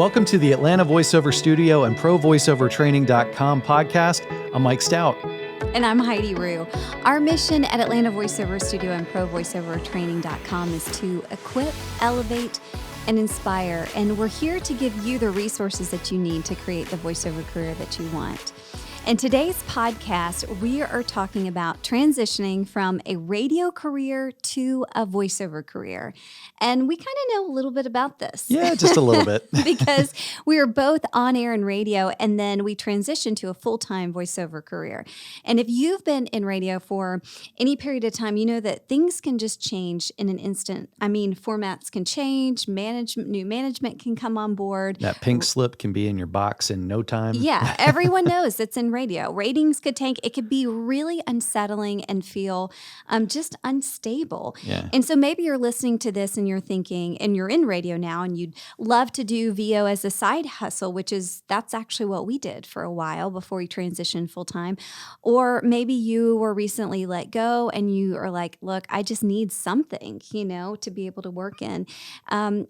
Welcome to the Atlanta Voiceover Studio and ProVoiceoverTraining.com podcast. I'm Mike Stout. And I'm Heidi Rue. Our mission at Atlanta Voiceover Studio and ProVoiceoverTraining.com is to equip, elevate, and inspire. And we're here to give you the resources that you need to create the voiceover career that you want. In today's podcast, we are talking about transitioning from a radio career to a voiceover career. And we kind of know a little bit about this. Yeah, just a little bit. Because we were both on air and radio, and then we transitioned to a full-time voiceover career. And if you've been in radio for any period of time, you know that things can just change in an instant. I mean, formats can change, new management can come on board. That pink slip can be in your box in no time. Yeah, everyone knows it's in radio. Ratings could tank. It could be really unsettling and feel just unstable. Yeah. And so maybe you're listening to this and you're thinking, and you're in radio now and you'd love to do VO as a side hustle, that's actually what we did for a while before we transitioned full time. Or maybe you were recently let go and you are like, look, I just need something, to be able to work in.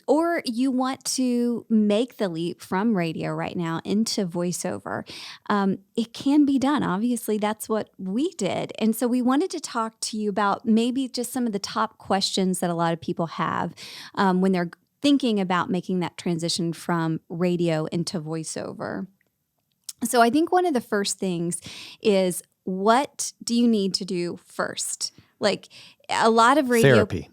Or you want to make the leap from radio right now into voiceover. It can be done. Obviously, that's what we did. And so we wanted to talk to you about maybe just some of the top questions that a lot of people have when they're thinking about making that transition from radio into voiceover. So I think one of the first things is, what do you need to do first? Like a lot of radio therapy.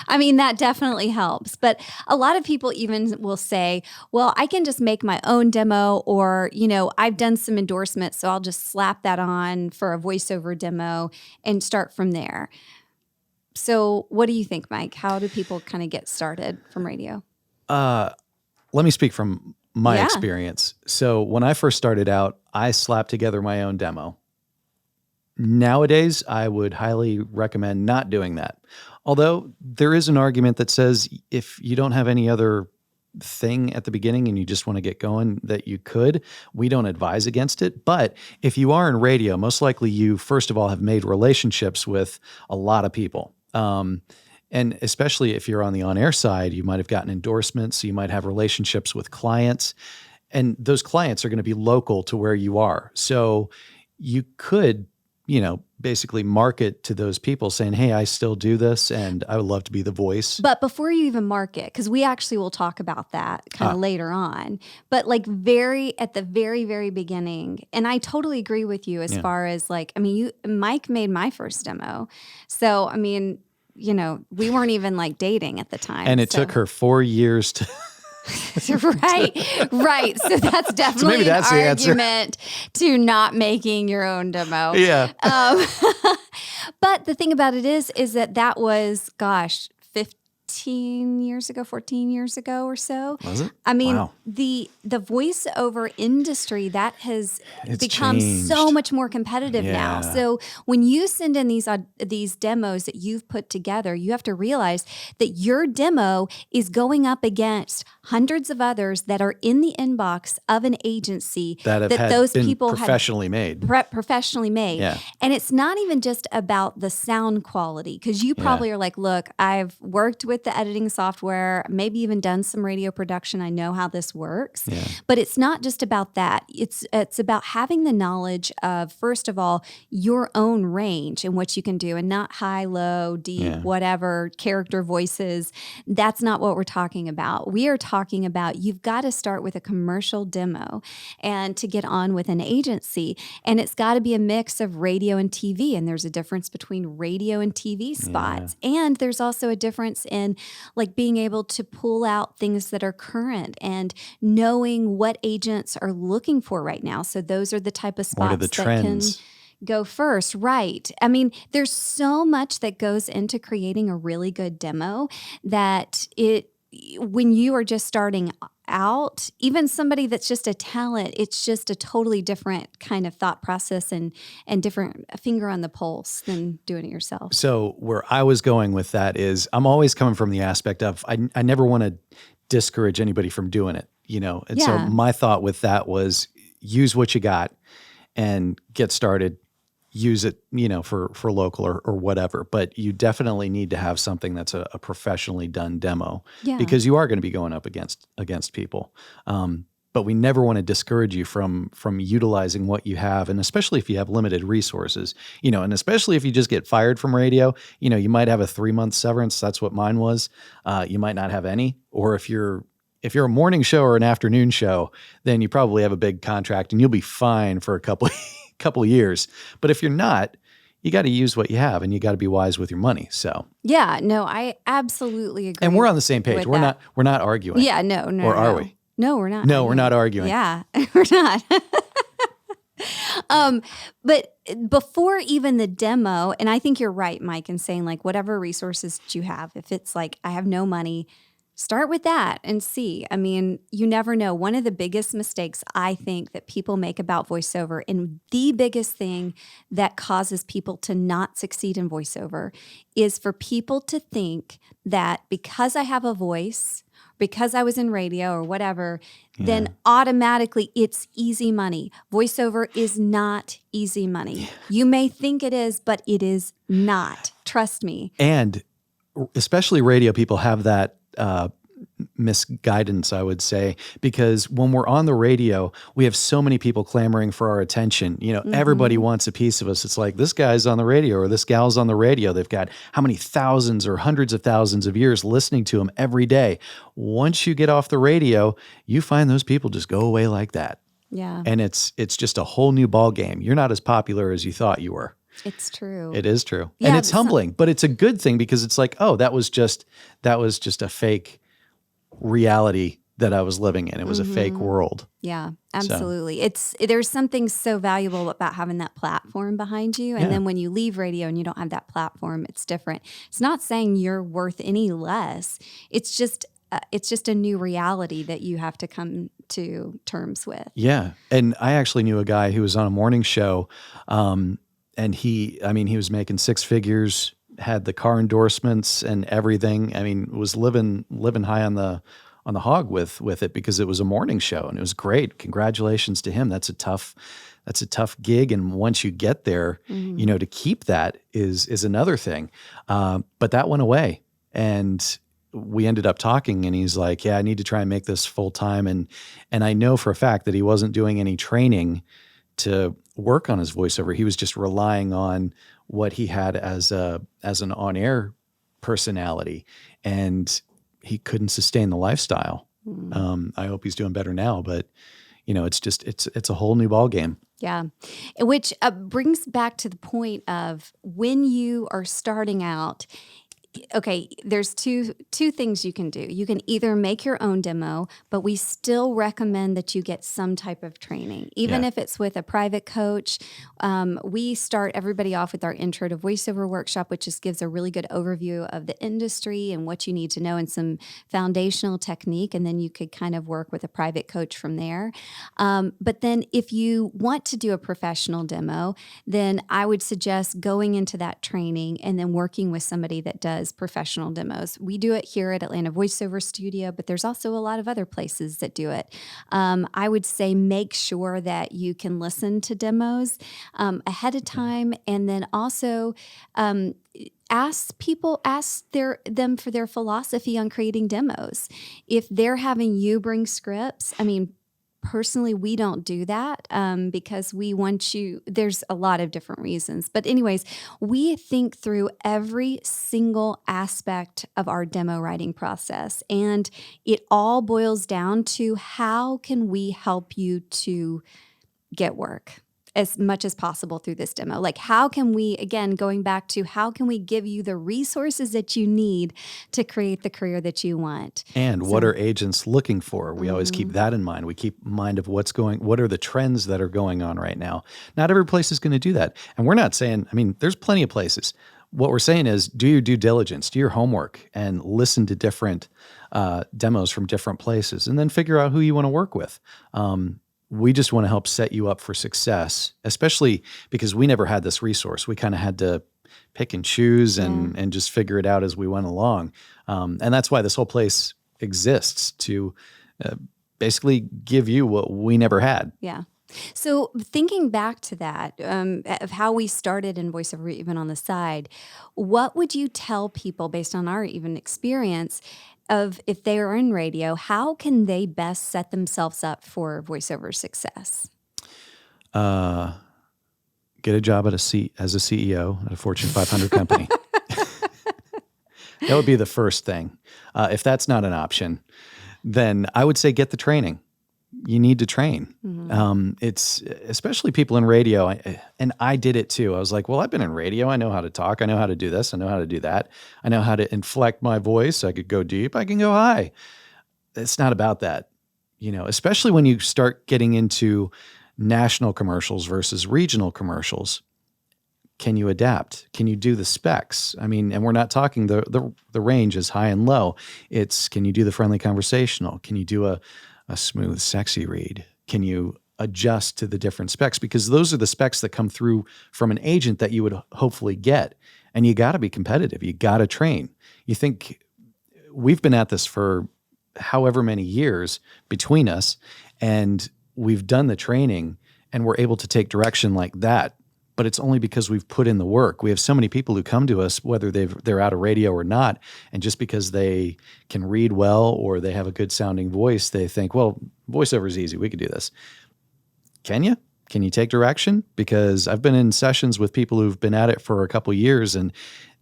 I mean, that definitely helps. But a lot of people even will say, well, I can just make my own demo, or, I've done some endorsements, so I'll just slap that on for a voiceover demo and start from there. So what do you think, Mike? How do people kind of get started from radio? Let me speak from my experience. So when I first started out, I slapped together my own demo. Nowadays, I would highly recommend not doing that. Although there is an argument that says if you don't have any other thing at the beginning and you just want to get going, that you could. We don't advise against it. But if you are in radio, most likely you, first of all, have made relationships with a lot of people. And especially if you're on the on-air side, you might have gotten endorsements. So you might have relationships with clients. And those clients are going to be local to where you are. So you could basically market to those people saying, hey, I still do this and I would love to be the voice. But before you even market, because we actually will talk about that kind of later on, but at the very, very beginning, and I totally agree with you as far as Mike made my first demo. So, we weren't even dating at the time. And it took her 4 years to... Right. So that's definitely an argument to not making your own demo. Yeah. But the thing about it is that was, 14 years ago or so. Was it? Wow. The voiceover industry, that has become changed. So much more competitive now. So when you send in these demos that you've put together, you have to realize that your demo is going up against hundreds of others that are in the inbox of an agency that those been people professionally made. Professionally made. Yeah. And it's not even just about the sound quality, because you probably are like, look, I've worked with the editing software, maybe even done some radio production. I know how this works. Yeah. But it's not just about that. It's about having the knowledge of, first of all, your own range and what you can do, and not high, low, deep, whatever, character voices. That's not what we're talking about. We are talking about, you've got to start with a commercial demo and to get on with an agency. And it's got to be a mix of radio and TV. And there's a difference between radio and TV spots. Yeah. And there's also a difference in being able to pull out things that are current and knowing what agents are looking for right now. So those are the type of spots what are the trends? That can go first. Right. There's so much that goes into creating a really good demo that when you are just starting out, even somebody that's just a talent, it's just a totally different kind of thought process and different finger on the pulse than doing it yourself. So where I was going with that is, I'm always coming from the aspect of, I never want to discourage anybody from doing it, And so my thought with that was, use what you got and get started. use it, for local or whatever. But you definitely need to have something that's a professionally done demo because you are going to be going up against people. But we never want to discourage you from utilizing what you have, and especially if you have limited resources, and especially if you just get fired from radio, you might have a 3-month severance. That's what mine was. You might not have any, or if you're a morning show or an afternoon show, then you probably have a big contract and you'll be fine for a couple years. But if you're not, you got to use what you have, and you got to be wise with your money. So yeah, no, I absolutely agree. And we're on the same page. We're not arguing. Yeah, no. Or are we? No, we're not. No, we're not arguing. Yeah, we're not. But before even the demo, and I think you're right, Mike, in saying like whatever resources that you have, if it's like I have no money, start with that and see. I mean, you never know. One of the biggest mistakes I think that people make about voiceover, and the biggest thing that causes people to not succeed in voiceover, is for people to think that because I have a voice, because I was in radio or whatever, then automatically it's easy money. Voiceover is not easy money. You may think it is, but it is not. Trust me. And especially radio people have that misguidance, I would say, because when we're on the radio, we have so many people clamoring for our attention. Everybody wants a piece of us. It's like, this guy's on the radio or this gal's on the radio. They've got how many thousands or hundreds of thousands of years listening to them every day. Once you get off the radio, you find those people just go away like that. Yeah. And it's just a whole new ball game. You're not as popular as you thought you were. It's true. It is true. Yeah, and it's humbling, but it's a good thing because it's like, oh, that was just a fake reality that I was living in. It was a fake world. Yeah, absolutely. There's something so valuable about having that platform behind you. And then when you leave radio and you don't have that platform, it's different. It's not saying you're worth any less. It's just a new reality that you have to come to terms with. Yeah. And I actually knew a guy who was on a morning show, and he was making 6 figures, had the car endorsements and everything. I mean, was living high on the hog with it because it was a morning show and it was great. Congratulations to him. That's a tough gig. And once you get there, to keep that is another thing. But that went away, and we ended up talking, and he's like, yeah, I need to try and make this full time. And I know for a fact that he wasn't doing any training to work on his voiceover. He was just relying on what he had as an on-air personality, and he couldn't sustain the lifestyle. I hope he's doing better now, but it's a whole new ball game. Yeah, which brings back to the point of when you are starting out. Okay, there's two things you can do. You can either make your own demo, but we still recommend that you get some type of training, even if it's with a private coach. We start everybody off with our Intro to Voiceover workshop, which just gives a really good overview of the industry and what you need to know and some foundational technique, and then you could kind of work with a private coach from there. But then if you want to do a professional demo, then I would suggest going into that training and then working with somebody that does professional demos. We do it here at Atlanta Voiceover Studio, but there's also a lot of other places that do it. I would say make sure that you can listen to demos ahead of time, and then also ask them for their philosophy on creating demos. If they're having you bring scripts, personally, we don't do that because we want you, there's a lot of different reasons. But anyways, we think through every single aspect of our demo writing process. And it all boils down to how can we help you to get work as much as possible through this demo. Like how can we, again, going back to how can we give you the resources that you need to create the career that you want? And what are agents looking for? We always keep that in mind. We keep in mind of what are the trends that are going on right now. Not every place is going to do that. And we're not saying, there's plenty of places. What we're saying is do your due diligence, do your homework, and listen to different demos from different places, and then figure out who you want to work with. We just want to help set you up for success, especially because we never had this resource. We kind of had to pick and choose and just figure it out as we went along. And that's why this whole place exists, to basically give you what we never had. Yeah. So thinking back to that, of how we started in voiceover, even on the side, what would you tell people based on our even experience of if they are in radio, how can they best set themselves up for voiceover success? Uh, get a job as a CEO at a Fortune 500 company. That would be the first thing. If that's not an option, then I would say get the training. You need to train. It's especially people in radio, and I did it too. I was like, well, I've been in radio. I know how to talk. I know how to do this. I know how to do that. I know how to inflect my voice. I could go deep. I can go high. It's not about that, especially when you start getting into national commercials versus regional commercials. Can you adapt? Can you do the specs? I mean, and we're not talking the range is high and low. It's, can you do the friendly conversational? Can you do a smooth, sexy read? Can you adjust to the different specs? Because those are the specs that come through from an agent that you would hopefully get. And you got to be competitive. You got to train. You think we've been at this for however many years between us, and we've done the training and we're able to take direction like that. But it's only because we've put in the work. We have so many people who come to us, whether they're out of radio or not, and just because they can read well or they have a good sounding voice, they think, well, voiceover is easy. We could do this. Can you? Can you take direction? Because I've been in sessions with people who've been at it for a couple of years and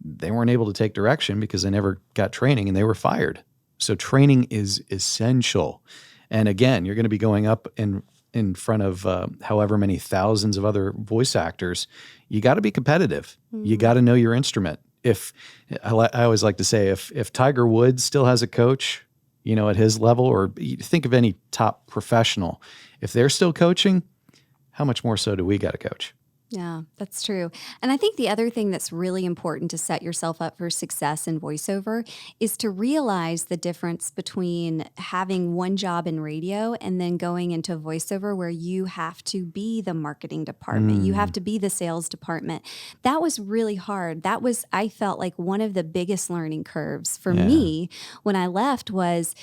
they weren't able to take direction because they never got training and they were fired. So training is essential. And again, you're going to be going up in front of however many thousands of other voice actors. You got to be competitive. You got to know your instrument. If I always like to say, if Tiger Woods still has a coach, at his level, or think of any top professional, if they're still coaching, how much more so do we got to coach? Yeah, that's true. And I think the other thing that's really important to set yourself up for success in voiceover is to realize the difference between having one job in radio and then going into voiceover where you have to be the marketing department. You have to be the sales department. That was really hard. That was, I felt like, one of the biggest learning curves for me when I left was,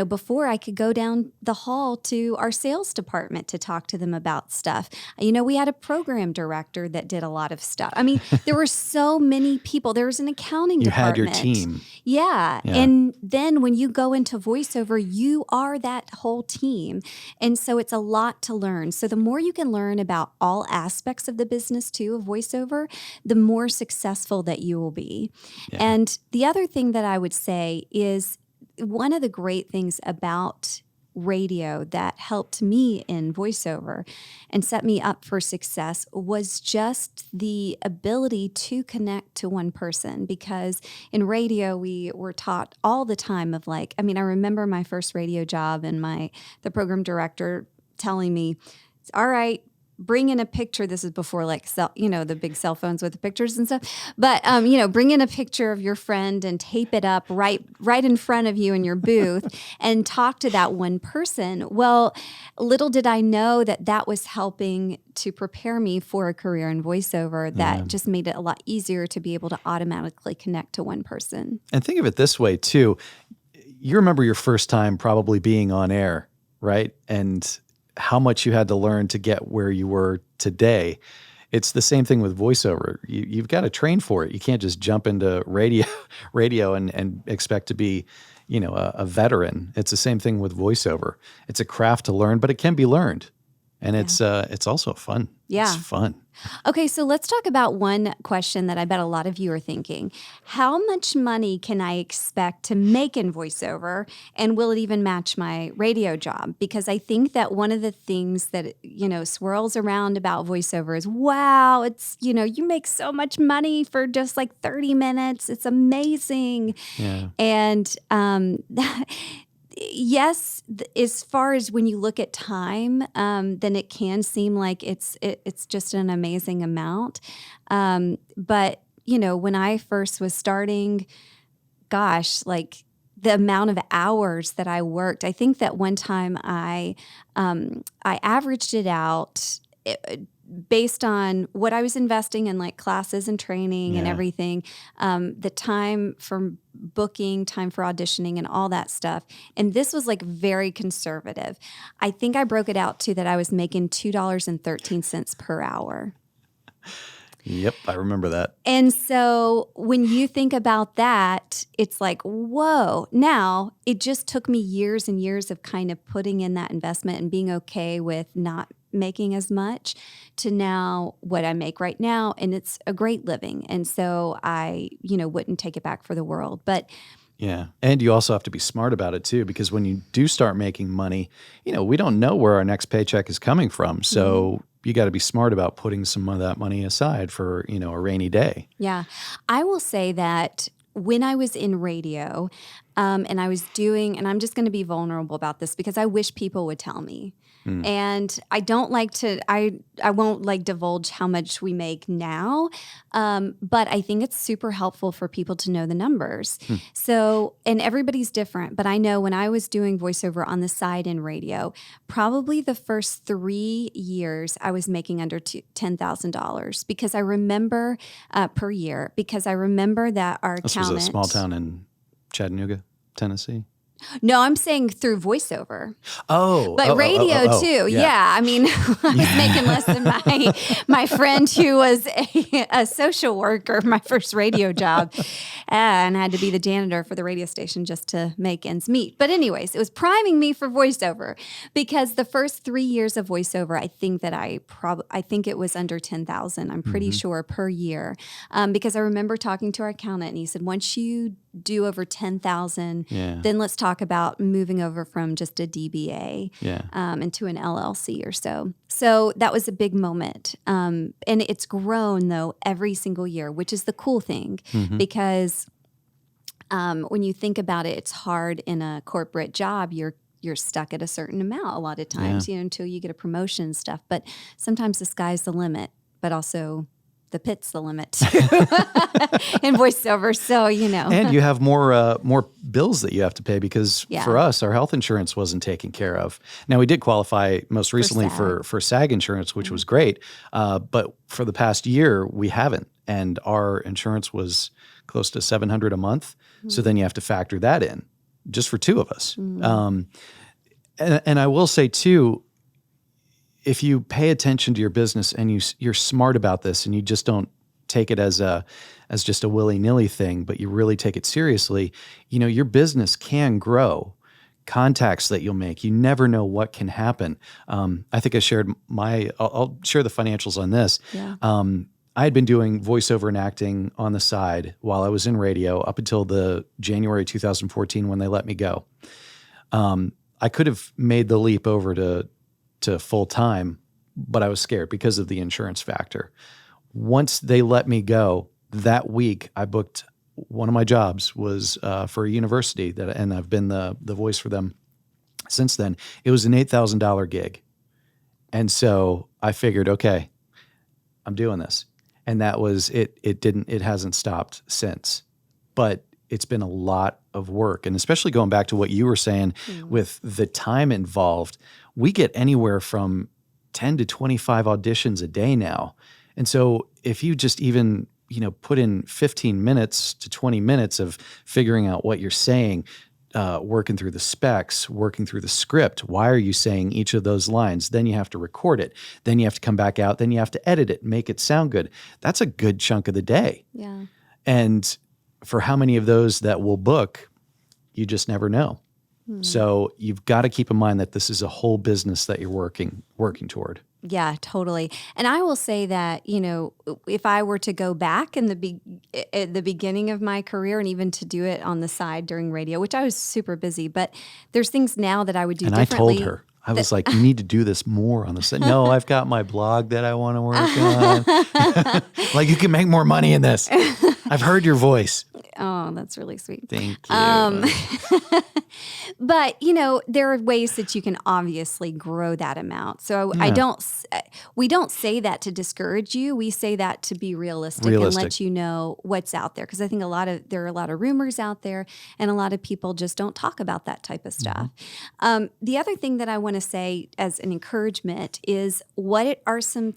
before I could go down the hall to our sales department to talk to them about stuff. We had a program director that did a lot of stuff. I mean, there were so many people. There was an accounting department. You had your team. Yeah. And then when you go into voiceover, you are that whole team. And so it's a lot to learn. So the more you can learn about all aspects of the business too of voiceover, the more successful that you will be. Yeah. And the other thing that I would say is one of the great things about radio that helped me in voiceover and set me up for success was just the ability to connect to one person, because in radio we were taught all the time of I remember my first radio job and the program director telling me, all right, bring in a picture. This is before the big cell phones with the pictures and stuff. But, bring in a picture of your friend and tape it up right in front of you in your booth and talk to that one person. Well, little did I know that was helping to prepare me for a career in voiceover that just made it a lot easier to be able to automatically connect to one person. And think of it this way too. You remember your first time probably being on air, right? And how much you had to learn to get where you were today. It's the same thing with voiceover. You've got to train for it. You can't just jump into radio and expect to be, a veteran. It's the same thing with voiceover. It's a craft to learn, but it can be learned. And it's also fun. Yeah. It's fun. Okay, so let's talk about one question that I bet a lot of you are thinking. How much money can I expect to make in voiceover, and will it even match my radio job? Because I think that one of the things that, swirls around about voiceover is, wow, it's, you make so much money for just 30 minutes. It's amazing. Yeah. And yes, as far as when you look at time, then it can seem like it's just an amazing amount. But, when I first was starting, gosh, the amount of hours that I worked, I think that one time I averaged it out based on what I was investing in, classes and training and everything. The time from booking, time for auditioning, and all that stuff. And this was like very conservative. I think I broke it out to that I was making $2.13 per hour. Yep, I remember that. And so when you think about that, it's like, whoa. Now, it just took me years and years of kind of putting in that investment and being okay with not making as much to now what I make right now. And it's a great living. And so I, wouldn't take it back for the world. But yeah. And you also have to be smart about it too, because when you do start making money, we don't know where our next paycheck is coming from. So you got to be smart about putting some of that money aside for, a rainy day. Yeah. I will say that when I was in radio and I was doing, and I'm just going to be vulnerable about this because I wish people would tell me. And I don't like to, I won't like divulge how much we make now, but I think it's super helpful for people to know the numbers. So, and everybody's different, but I know when I was doing voiceover on the side in radio, probably the first 3 years I was making under $10,000 because I remember per year, because I remember that our accountant. This was a small town in Chattanooga, Tennessee. No, I'm saying through voiceover. But radio too. Yeah. I mean, I was making less than my friend who was a social worker, my first radio job, and I had to be the janitor for the radio station just to make ends meet. But anyways, it was priming me for voiceover because the first 3 years of voiceover, I think that I think it was under 10,000. I'm pretty sure per year, because I remember talking to our accountant and he said, once you do over 10,000, then let's talk about moving over from just a DBA into an LLC or so. So that was a big moment. And it's grown, though, every single year, which is the cool thing because when you think about it, it's hard in a corporate job. You're stuck at a certain amount a lot of times, until you get a promotion and stuff. But sometimes the sky's the limit, but also the pit's the limit in voiceover. So, And you have more bills that you have to pay because for us, our health insurance wasn't taken care of. Now, we did qualify most recently for SAG insurance, which was great. But for the past year, we haven't. And our insurance was close to $700 a month. So then you have to factor that in just for two of us. And I will say, too, if you pay attention to your business and you're smart about this and you just don't take it as just a willy-nilly thing, but you really take it seriously, your business can grow. Contacts that you'll make, you never know what can happen. I think I shared I'll share the financials on this. Yeah. I had been doing voiceover and acting on the side while I was in radio up until the January 2014 when they let me go. I could have made the leap over to full time, but I was scared because of the insurance factor. Once they let me go, that week I booked one of my jobs was for a university and I've been the voice for them since then. It was an $8,000 gig. And so I figured, okay, I'm doing this. And that was it. It hasn't stopped since, but it's been a lot of work. And especially going back to what you were saying with the time involved, we get anywhere from 10 to 25 auditions a day now. And so if you just even, put in 15 minutes to 20 minutes of figuring out what you're saying, working through the specs, working through the script, why are you saying each of those lines? Then you have to record it. Then you have to come back out. Then you have to edit it, make it sound good. That's a good chunk of the day. Yeah. And for how many of those that will book, you just never know. So you've got to keep in mind that this is a whole business that you're working toward. Yeah, totally. And I will say that, if I were to go back at the beginning of my career and even to do it on the side during radio, which I was super busy, but there's things now that I would do differently. And I told her, I was like, you need to do this more on the side. No, I've got my blog that I want to work on. Like, you can make more money in this. I've heard your voice. Oh, that's really sweet. Thank you. But, there are ways that you can obviously grow that amount. So we don't say that to discourage you. We say that to be realistic. And let you know what's out there. Because I think there are a lot of rumors out there and a lot of people just don't talk about that type of stuff. The other thing that I want to say as an encouragement is what are some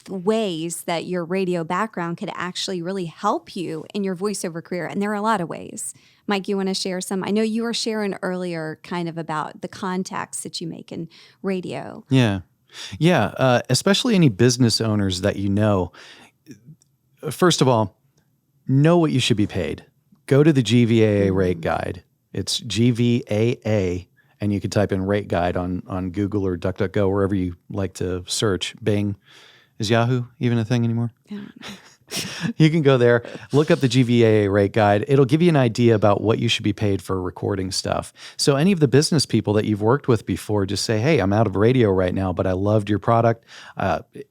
ways that your radio background could actually really help you in your voiceover career. And there are a lot of ways. Mike, you want to share some? I know you were sharing earlier kind of about the contacts that you make in radio. Yeah. Yeah. Especially any business owners that you know. First of all, know what you should be paid. Go to the GVAA rate guide. It's GVAA, and you can type in rate guide on Google or DuckDuckGo, wherever you like to search. Bing. Is Yahoo even a thing anymore? Yeah. You can go there, look up the GVAA rate guide. It'll give you an idea about what you should be paid for recording stuff. So any of the business people that you've worked with before, just say, hey, I'm out of radio right now, but I loved your product,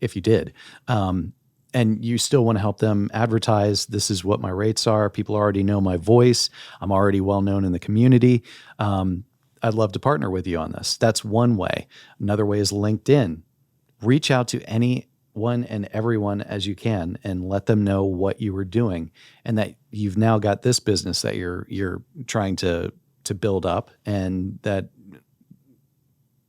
if you did. And you still want to help them advertise, this is what my rates are. People already know my voice. I'm already well known in the community. I'd love to partner with you on this. That's one way. Another way is LinkedIn. Reach out to anyone and everyone as you can and let them know what you were doing and that you've now got this business that you're trying to build up, and that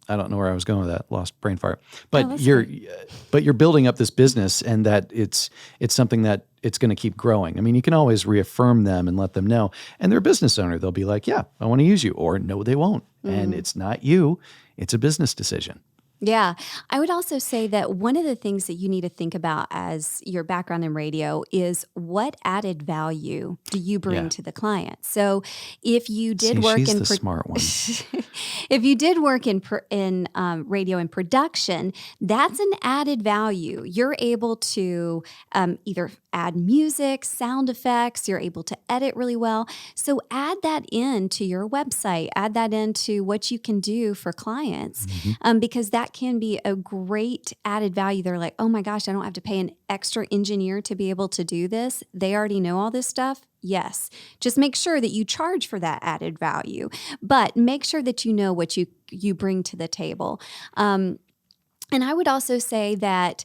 I don't know where I was going with that. Lost brain fart. But you're building up this business, and that it's something that it's going to keep growing. I mean, you can always reaffirm them and let them know. And they're a business owner. They'll be like, yeah, I want to use you. Or no, they won't. And it's not you. It's a business decision. Yeah. I would also say that one of the things that you need to think about as your background in radio is what added value do you bring to the client? So if you did work she's in the smart one. if you did work in radio and production, that's an added value. You're able to either add music, sound effects, you're able to edit really well. So add that into your website, add that into what you can do for clients, because that can be a great added value. They're like, oh my gosh, I don't have to pay an extra engineer to be able to do this. They already know all this stuff. Yes. Just make sure that you charge for that added value, but make sure that you know what you bring to the table. And I would also say that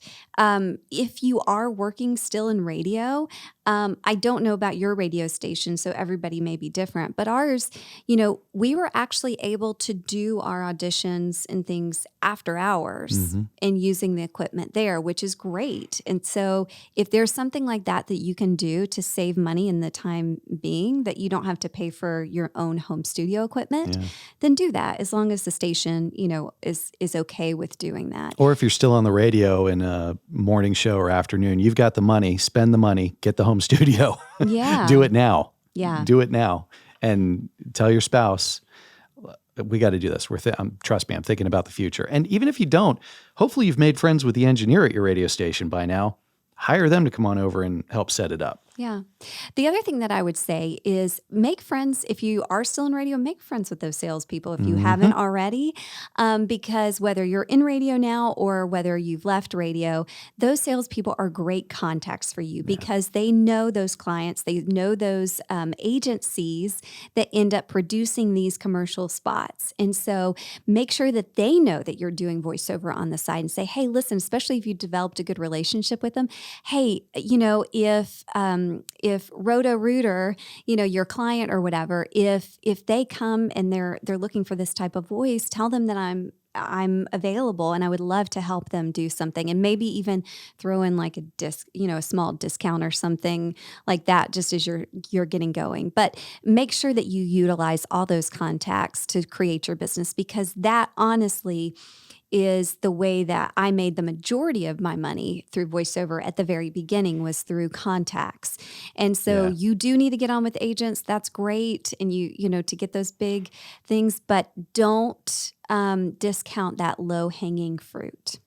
if you are working still in radio, I don't know about your radio station, so everybody may be different. But ours, we were actually able to do our auditions and things after hours and using the equipment there, which is great. And so if there's something like that you can do to save money in the time being, that you don't have to pay for your own home studio equipment, then do that, as long as the station, is okay with doing that. Or if you're still on the radio in a morning show or afternoon, you've got the money, spend the money, get the home studio. Yeah. Do it now. Yeah. Do it now. And tell your spouse, we got to do this. Trust me, I'm thinking about the future. And even if you don't, hopefully you've made friends with the engineer at your radio station by now. Hire them to come on over and help set it up. Yeah. The other thing that I would say is make friends. If you are still in radio, make friends with those salespeople if you haven't already, because whether you're in radio now or whether you've left radio, those salespeople are great contacts for you because they know those clients, they know those agencies that end up producing these commercial spots. And so make sure that they know that you're doing voiceover on the side and say, hey, listen, especially if you developed a good relationship with them, hey, if Roto-Rooter, your client or whatever, if they come and they're looking for this type of voice, tell them that I'm available and I would love to help them do something, and maybe even throw in like a small discount or something like that, just as you're getting going. But make sure that you utilize all those contacts to create your business, because that honestly is the way that I made the majority of my money through voiceover at the very beginning, was through contacts. And so you do need to get on with agents. That's great. And to get those big things, but don't discount that low hanging fruit.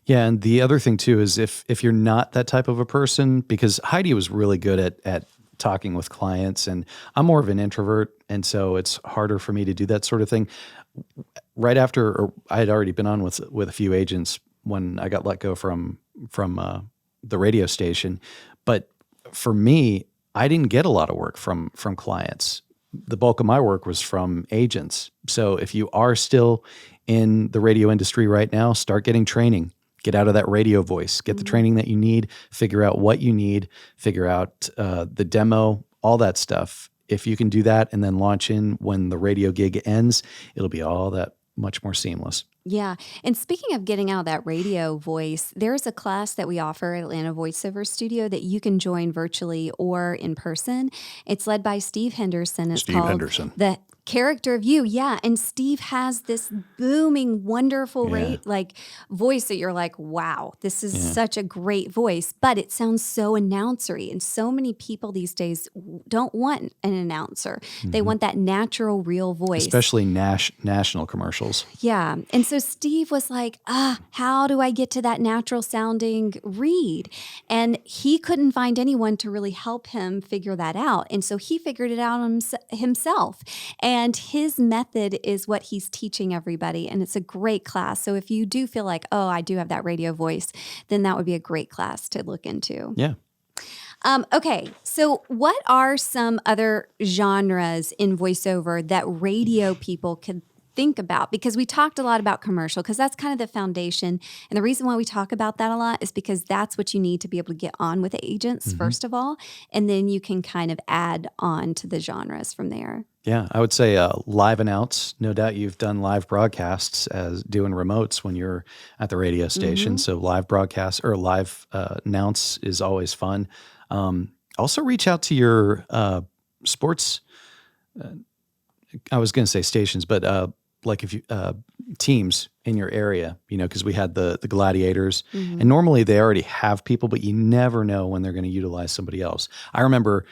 Yeah. And the other thing too is if you're not that type of a person, because Heidi was really good at talking with clients, and I'm more of an introvert. And so it's harder for me to do that sort of thing. Right after, or I had already been on with a few agents when I got let go from the radio station. But for me, I didn't get a lot of work from clients. The bulk of my work was from agents. So if you are still in the radio industry right now, start getting training. Get out of that radio voice. Get the training that you need. Figure out what you need. Figure out the demo, all that stuff. If you can do that and then launch in when the radio gig ends, it'll be all that much more seamless. Yeah. And speaking of getting out of that radio voice, there's a class that we offer at Atlanta Voiceover Studio that you can join virtually or in person. It's led by Steve Henderson. It's called The Character of You. Yeah. And Steve has this booming, wonderful voice that you're like, wow, this is such a great voice, but it sounds so announcery. And so many people these days don't want an announcer. They want that natural, real voice. Especially national commercials. Yeah. And so Steve was like, how do I get to that natural sounding read? And he couldn't find anyone to really help him figure that out. And so he figured it out himself. And his method is what he's teaching everybody. And it's a great class. So if you do feel like, I do have that radio voice, then that would be a great class to look into. Yeah. Okay, so what are some other genres in voiceover that radio people could think about? Because we talked a lot about commercial, because that's kind of the foundation. And the reason why we talk about that a lot is because that's what you need to be able to get on with agents, first of all. And then you can kind of add on to the genres from there. Yeah, I would say live announce. No doubt you've done live broadcasts as doing remotes when you're at the radio station. So live broadcast or live announce is always fun. Also reach out to your sports, I was going to say stations, but like if you teams in your area, because we had the Gladiators, and normally they already have people, but you never know when they're going to utilize somebody else. I remember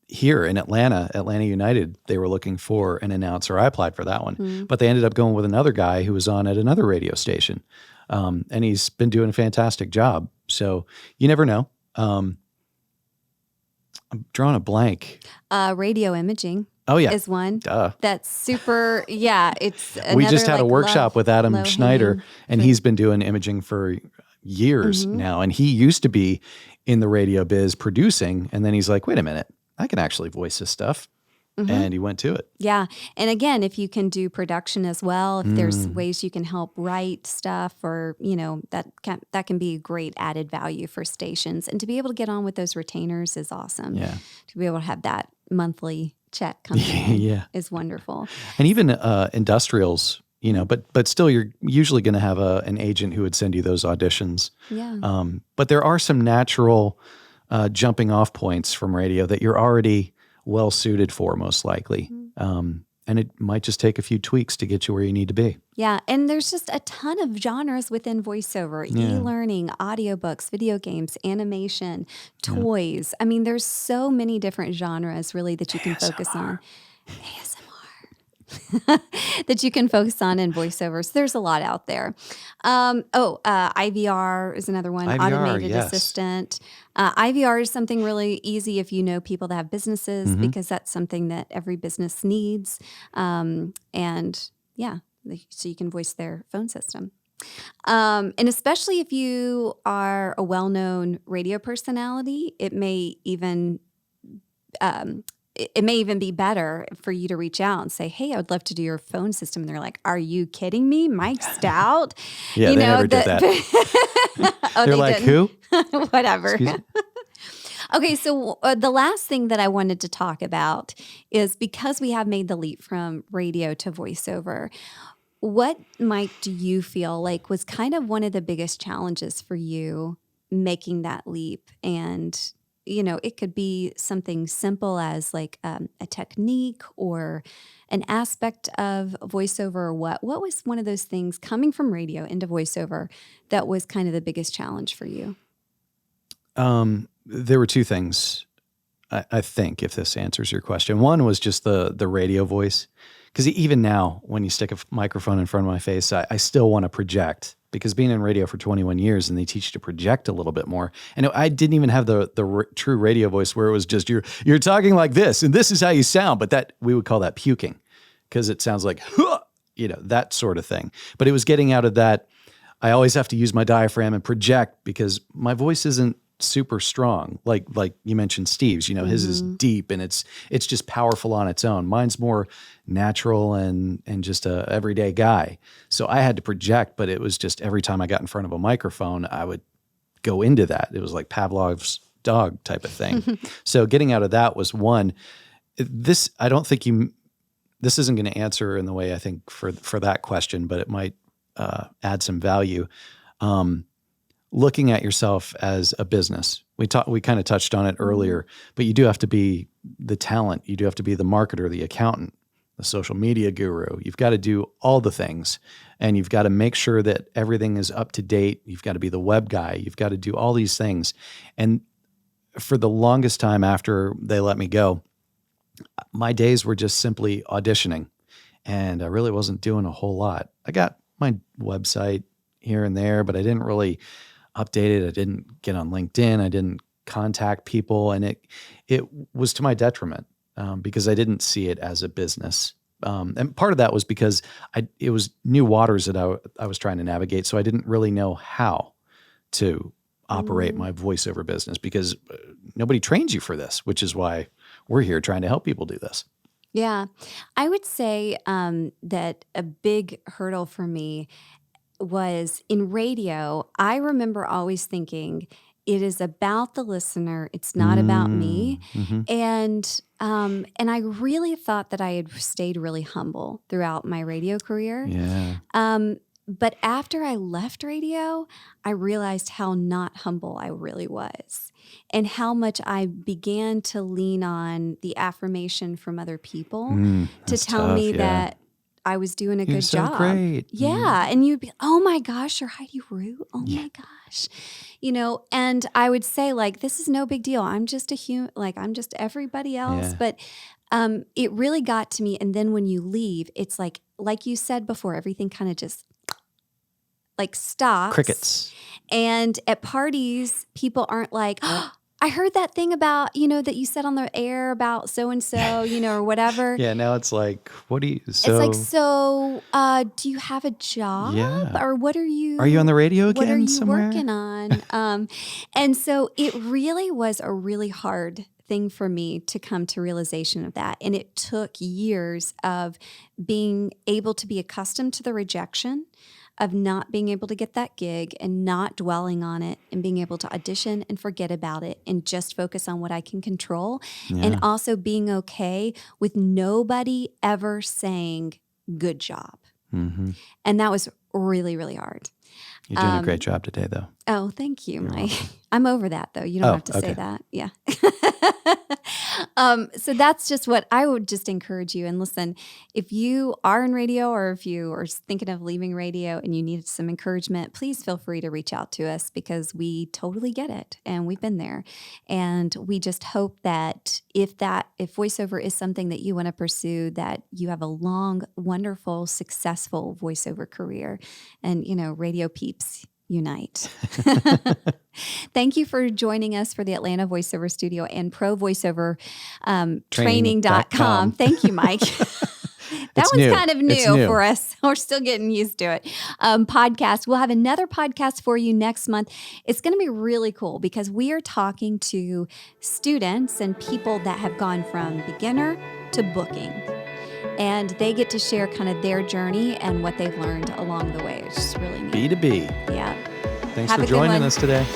here in Atlanta United, they were looking for an announcer. I applied for that one, but they ended up going with another guy who was on at another radio station, and he's been doing a fantastic job. So you never know. I'm drawing a blank. Radio imaging. Oh, yeah. Is one. Duh. That's super, it's another, we just had a workshop with Adam Schneider, and he's been doing imaging for years now. And he used to be in the radio biz producing, and then he's like, wait a minute, I can actually voice this stuff. And he went to it. Yeah. And again, if you can do production as well, if there's ways you can help write stuff or, that can be a great added value for stations. And to be able to get on with those retainers is awesome. Yeah. To be able to have that monthly check coming in is wonderful. And even industrials, but still you're usually going to have an agent who would send you those auditions. Yeah. But there are some natural jumping off points from radio that you're already well suited for, most likely. And it might just take a few tweaks to get you where you need to be. Yeah. And there's just a ton of genres within voiceover, e-learning, audiobooks, video games, animation, toys. I mean, there's so many different genres really that you can focus on. ASMR. That you can focus on in voiceovers. There's a lot out there. IVR is another one. Automated assistant. IVR is something really easy if you know people that have businesses, because that's something that every business needs. So you can voice their phone system. And especially if you are a well-known radio personality, it may even be better for you to reach out and say, hey, I would love to do your phone system. And they're like, are you kidding me? Mike Stout? They never did that. They're like, didn't. Who? Whatever. Okay, so the last thing that I wanted to talk about is, because we have made the leap from radio to voiceover, what, Mike, do you feel like was kind of one of the biggest challenges for you making that leap? And it could be something simple as like a technique or an aspect of voiceover, or what was one of those things coming from radio into voiceover that was kind of the biggest challenge for you? There were two things, I think, if this answers your question. One was just the radio voice, because even now when you stick a microphone in front of my face, I still want to project. Because being in radio for 21 years, and they teach you to project a little bit more. And I didn't even have the true radio voice where it was just you're talking like this, and this is how you sound. But that we would call that puking, because it sounds like that sort of thing. But it was getting out of that. I always have to use my diaphragm and project because my voice isn't super strong. Like you mentioned Steve's, his is deep and it's just powerful on its own. Mine's more natural and just a everyday guy. So I had to project, but it was just every time I got in front of a microphone, I would go into that. It was like Pavlov's dog type of thing. So getting out of that was one. This, I don't think this isn't going to answer in the way I think for that question, but it might add some value. Looking at yourself as a business. We kind of touched on it earlier, but you do have to be the talent. You do have to be the marketer, the accountant, the social media guru. You've got to do all the things, and you've got to make sure that everything is up to date. You've got to be the web guy. You've got to do all these things. And for the longest time after they let me go, my days were just simply auditioning, and I really wasn't doing a whole lot. I got my website here and there, but I didn't really update it. I didn't get on LinkedIn. I didn't contact people, and it was to my detriment because I didn't see it as a business. And part of that was because it was new waters that I was trying to navigate, so I didn't really know how to operate my voiceover business because nobody trains you for this, which is why we're here trying to help people do this. Yeah. I would say that a big hurdle for me was in radio. I remember always thinking it is about the listener. It's not about me. And I really thought that I had stayed really humble throughout my radio career. Yeah. But after I left radio, I realized how not humble I really was and how much I began to lean on the affirmation from other people to tell me that I was doing a good job. Great. Yeah. And you'd be, oh my gosh, you're Heidi Root. Oh my gosh. And I would say like, this is no big deal. I'm just a human, like I'm just everybody else. Yeah. But it really got to me. And then when you leave, it's like you said before, everything kind of just like stops. Crickets. And at parties, people aren't like, oh, I heard that thing about, that you said on the air about so-and-so, or whatever. Yeah, now it's like, what do you, It's like, do you have a job? Yeah. Or what are you on the radio again What are you somewhere? working on? And so it really was a really hard thing for me to come to realization of that. And it took years of being able to be accustomed to the rejection of not being able to get that gig and not dwelling on it and being able to audition and forget about it and just focus on what I can control. Yeah. And also being okay with nobody ever saying good job. And that was really, really hard. You're doing a great job today, though. Oh, thank you, Mike. I'm over that, though. You don't have to say that. Yeah. So that's just what I would just encourage you. And listen, if you are in radio or if you are thinking of leaving radio and you need some encouragement, please feel free to reach out to us because we totally get it and we've been there. And we just hope that if voiceover is something that you want to pursue, that you have a long, wonderful, successful voiceover career. And, radio peeps unite. Thank you for joining us for the Atlanta Voiceover Studio and Pro Voiceover Training.com. Thank you, Mike. That was kind of new for us. We're still getting used to it. Podcast. We'll have another podcast for you next month. It's going to be really cool because we are talking to students and people that have gone from beginner to booking. And they get to share kind of their journey and what they've learned along the way. It's just really neat. B2B. Yeah. Thanks for joining us today.